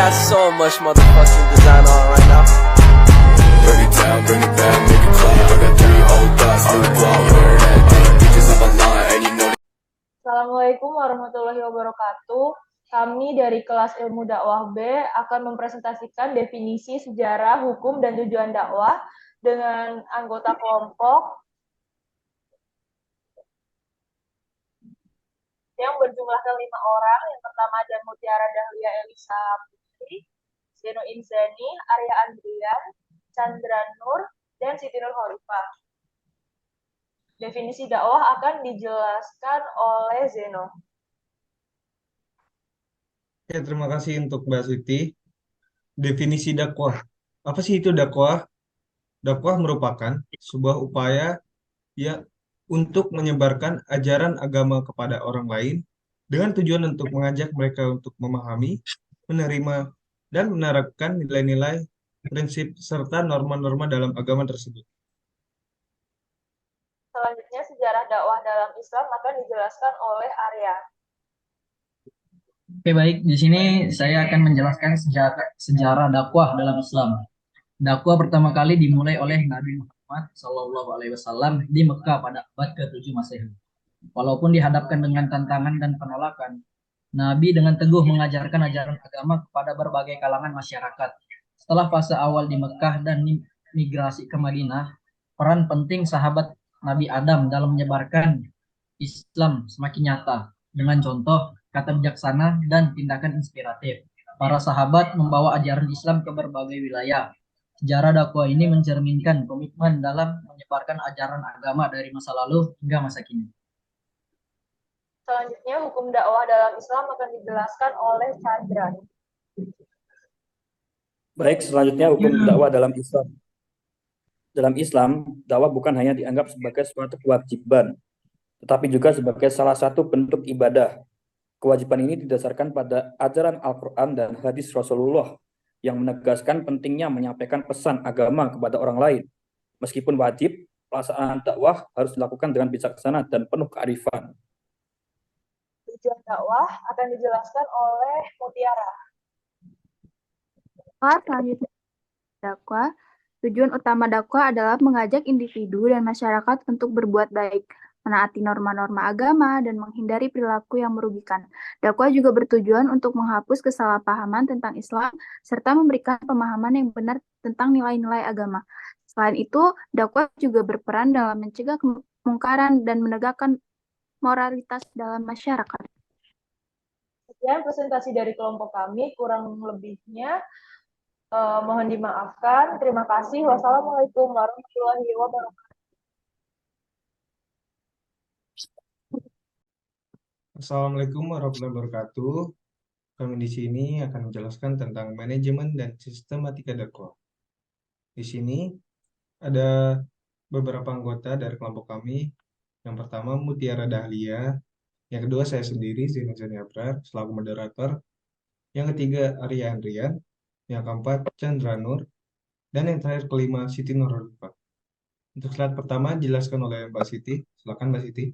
got so much motherfucking design on right now. Bring it down, bring it back, make it clap. I got 3 old thoughts, new block, wear that thing. Bitches up a line, and you know. Assalamualaikum warahmatullahi wabarakatuh. Kami dari kelas ilmu dakwah B akan mempresentasikan definisi sejarah, hukum, dan tujuan dakwah dengan anggota kelompok yang berjumlahkan 5 orang. Yang pertama ada Mutiara Dahlia Elisa Putri, Zeno Inzani, Arya Andrian, Chandra Nur, dan Siti Nur Khalifah. Definisi dakwah akan dijelaskan oleh Zeno. Ya, terima kasih untuk Mbak Siti. Definisi dakwah. Apa sih itu dakwah? Dakwah merupakan sebuah upaya ya untuk menyebarkan ajaran agama kepada orang lain dengan tujuan untuk mengajak mereka untuk memahami, menerima, dan menerapkan nilai-nilai, prinsip, serta norma-norma dalam agama tersebut. Selanjutnya, sejarah dakwah dalam Islam akan dijelaskan oleh Arya. Oke, baik. Di sini saya akan menjelaskan sejarah dakwah dalam Islam. Dakwah pertama kali dimulai oleh Nabi Muhammad SAW di Mekah pada abad ke-7 Masehi. Walaupun dihadapkan dengan tantangan dan penolakan, Nabi dengan teguh mengajarkan ajaran agama kepada berbagai kalangan masyarakat. Setelah fase awal di Mekah dan migrasi ke Madinah, peran penting sahabat Nabi Adam dalam menyebarkan Islam semakin nyata dengan contoh, kata bijaksana, dan tindakan inspiratif. Para sahabat membawa ajaran Islam ke berbagai wilayah. Sejarah dakwah ini mencerminkan komitmen dalam menyebarkan ajaran agama dari masa lalu hingga masa kini. Selanjutnya, hukum dakwah dalam Islam akan dijelaskan oleh Chandra. Baik, selanjutnya hukum dakwah dalam Islam. Dalam Islam, dakwah bukan hanya dianggap sebagai suatu kewajiban, tetapi juga sebagai salah satu bentuk ibadah. Kewajiban ini didasarkan pada ajaran Al-Quran dan hadis Rasulullah yang menegaskan pentingnya menyampaikan pesan agama kepada orang lain. Meskipun wajib, pelaksanaan dakwah harus dilakukan dengan bijaksana dan penuh kearifan. Tujuan dakwah akan dijelaskan oleh Mutiara. Selanjutnya, dakwah. Tujuan utama dakwah adalah mengajak individu dan masyarakat untuk berbuat baik, menaati norma-norma agama, dan menghindari perilaku yang merugikan. Dakwah juga bertujuan untuk menghapus kesalahpahaman tentang Islam, serta memberikan pemahaman yang benar tentang nilai-nilai agama. Selain itu, dakwah juga berperan dalam mencegah kemungkaran dan menegakkan moralitas dalam masyarakat. Sekian presentasi dari kelompok kami, kurang lebihnya mohon dimaafkan. Terima kasih. Wassalamualaikum warahmatullahi wabarakatuh. Assalamualaikum warahmatullahi wabarakatuh. Kami di sini akan menjelaskan tentang manajemen dan sistematika dakwah. Di sini ada beberapa anggota dari kelompok kami. Yang pertama Mutiara Dahlia, yang kedua saya sendiri Zeno Zaniabrar selaku moderator, yang ketiga Arya Andrian, yang keempat Chandra Nur, dan yang terakhir kelima Siti Nur Khalifah. Untuk slide pertama dijelaskan oleh Mbak Siti. Silakan Mbak Siti.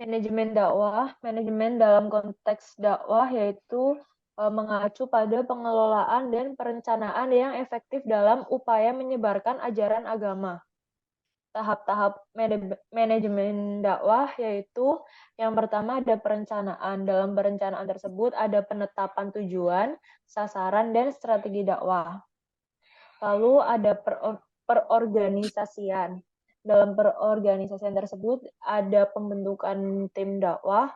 Manajemen dakwah, manajemen dalam konteks dakwah yaitu mengacu pada pengelolaan dan perencanaan yang efektif dalam upaya menyebarkan ajaran agama. Tahap-tahap manajemen dakwah yaitu yang pertama ada perencanaan. Dalam perencanaan tersebut ada penetapan tujuan, sasaran, dan strategi dakwah. Lalu ada perorganisasian. Dalam perorganisasian tersebut ada pembentukan tim dakwah,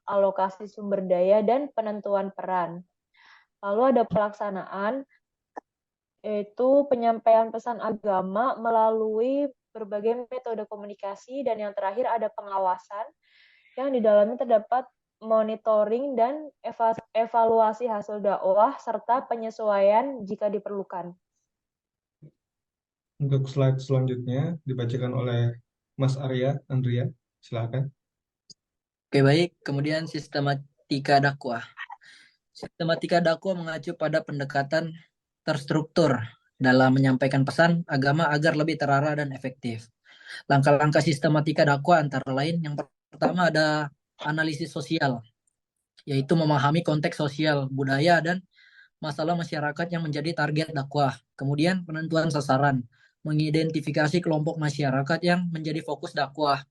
alokasi sumber daya, dan penentuan peran. Lalu ada pelaksanaan, yaitu penyampaian pesan agama melalui berbagai metode komunikasi, dan yang terakhir ada pengawasan yang di dalamnya terdapat monitoring dan evaluasi hasil dakwah serta penyesuaian jika diperlukan. Untuk slide selanjutnya dibacakan oleh Mas Arya Andrian. Silakan. Oke, baik. Kemudian sistematika dakwah. Sistematika dakwah mengacu pada pendekatan terstruktur dalam menyampaikan pesan agama agar lebih terarah dan efektif. Langkah-langkah sistematika dakwah antara lain yang pertama ada analisis sosial. yaitu memahami konteks sosial, budaya, dan masalah masyarakat yang menjadi target dakwah. Kemudian penentuan sasaran, mengidentifikasi kelompok masyarakat yang menjadi fokus dakwah.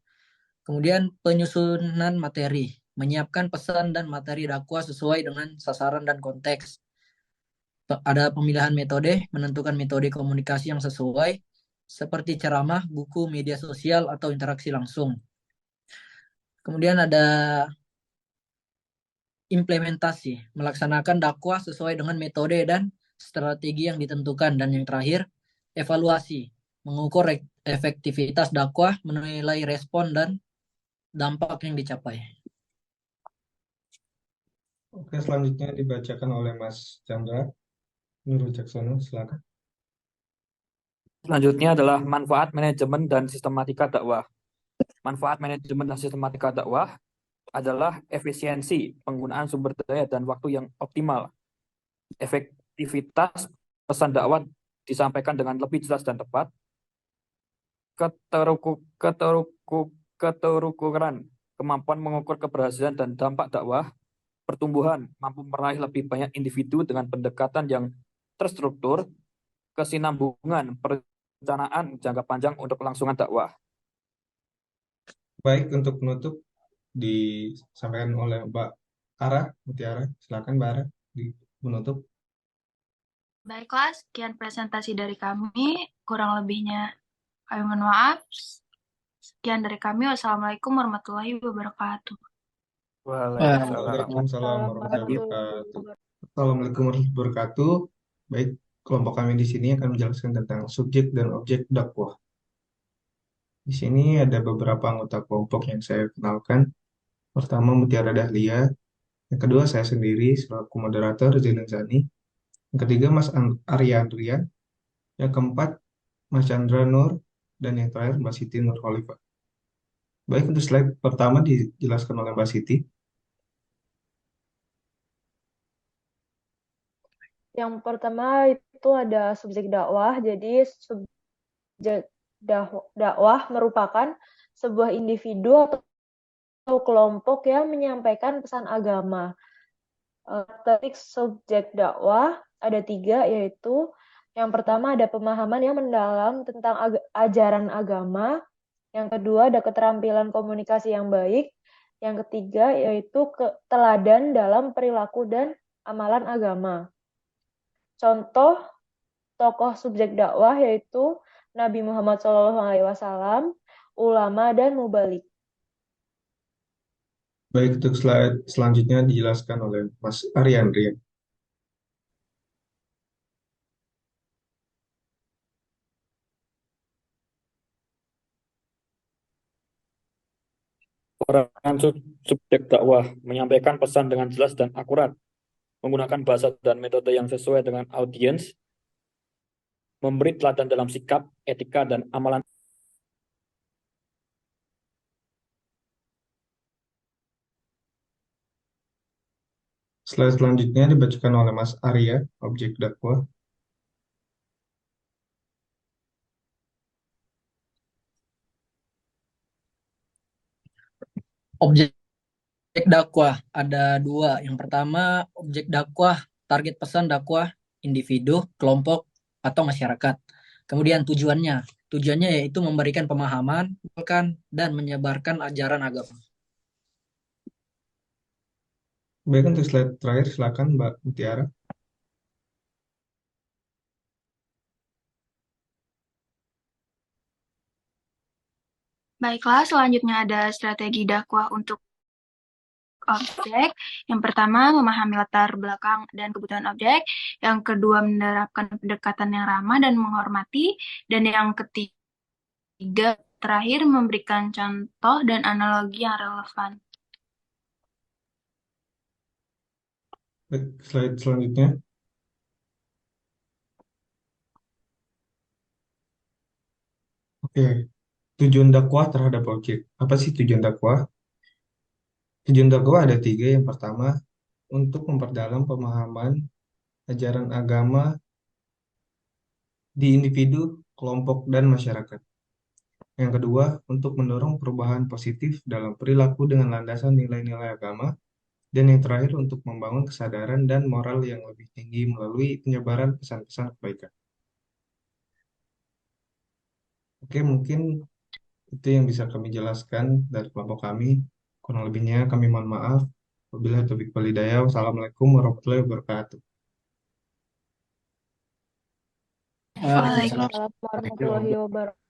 Kemudian penyusunan materi, menyiapkan pesan dan materi dakwah sesuai dengan sasaran dan konteks. Ada pemilihan metode, menentukan metode komunikasi yang sesuai, seperti ceramah, buku, media sosial, atau interaksi langsung. Kemudian ada implementasi, melaksanakan dakwah sesuai dengan metode dan strategi yang ditentukan. Dan yang terakhir, evaluasi, mengukur efektivitas dakwah, menilai respon dan dampak yang dicapai. Oke, selanjutnya dibacakan oleh Mas Chandra Nurul Caksono, silakan. Selanjutnya adalah manfaat manajemen dan sistematika dakwah. Manfaat manajemen dan sistematika dakwah adalah efisiensi penggunaan sumber daya dan waktu yang optimal. Efektivitas pesan dakwah disampaikan dengan lebih jelas dan tepat. Keterukuran, kemampuan mengukur keberhasilan dan dampak dakwah. Pertumbuhan, mampu meraih lebih banyak individu dengan pendekatan yang terstruktur. Kesinambungan, perencanaan jangka panjang untuk kelangsungan dakwah. Baik, untuk penutup disampaikan oleh Mbak Ara Mutiara. Silakan Mbak Ara di penutup. Baiklah, sekian presentasi dari kami. Kurang lebihnya kami mohon maaf. Sekian dari kami. Wassalamualaikum warahmatullahi wabarakatuh. Waalaikumsalam warahmatullahi wabarakatuh. Assalamualaikum warahmatullahi wabarakatuh. Baik, kelompok kami di sini akan menjelaskan tentang subjek dan objek dakwah. Di sini ada beberapa anggota kelompok yang saya kenalkan. Pertama, Mutiara Dahlia. Yang kedua, saya sendiri selaku moderator Zainal Zani. Yang ketiga, Mas Arya Andrian. Yang keempat, Mas Chandra Nur. Dan yang terakhir, Mbak Siti Nur Khalifah. Baik, untuk slide pertama dijelaskan oleh Mbak Siti. Yang pertama itu ada subjek dakwah. Jadi subjek dakwah merupakan sebuah individu atau kelompok yang menyampaikan pesan agama. Karakteristik subjek dakwah ada 3, yaitu yang pertama ada pemahaman yang mendalam tentang ajaran agama. Yang kedua ada keterampilan komunikasi yang baik. Yang ketiga yaitu teladan dalam perilaku dan amalan agama. Contoh tokoh subjek dakwah yaitu Nabi Muhammad SAW, ulama, dan mubalik. Baik, untuk slide selanjutnya dijelaskan oleh Mas Arya Andrian. Peran subjek dakwah menyampaikan pesan dengan jelas dan akurat, menggunakan bahasa dan metode yang sesuai dengan audiens, memberi teladan dalam sikap, etika, dan amalan. Slide selanjutnya dibacakan oleh Mas Arya, objek dakwah. Objek dakwah ada 2. Yang pertama, objek dakwah, target pesan dakwah, individu, kelompok, atau masyarakat. Kemudian tujuannya yaitu memberikan pemahaman, dan menyebarkan ajaran agama. Baik, untuk slide terakhir silakan Mbak Mutiara. Baiklah, selanjutnya ada strategi dakwah untuk objek. Yang pertama, memahami latar belakang dan kebutuhan objek. Yang kedua, menerapkan pendekatan yang ramah dan menghormati. Dan yang ketiga, terakhir, memberikan contoh dan analogi yang relevan. Baik, slide selanjutnya. Oke, tujuan dakwah terhadap objek. Apa sih tujuan dakwah? Tujuan dakwah ada 3. Yang pertama, untuk memperdalam pemahaman ajaran agama di individu, kelompok, dan masyarakat. Yang kedua, untuk mendorong perubahan positif dalam perilaku dengan landasan nilai-nilai agama. Dan yang terakhir untuk membangun kesadaran dan moral yang lebih tinggi melalui penyebaran pesan-pesan kebaikan. Oke, mungkin itu yang bisa kami jelaskan dari kelompok kami. Kurang lebihnya kami mohon maaf. Wabillahi taufiq wal hidayah. Wassalamualaikum warahmatullahi wabarakatuh. Waalaikumsalam. Waalaikumsalam warahmatullahi wabarakatuh.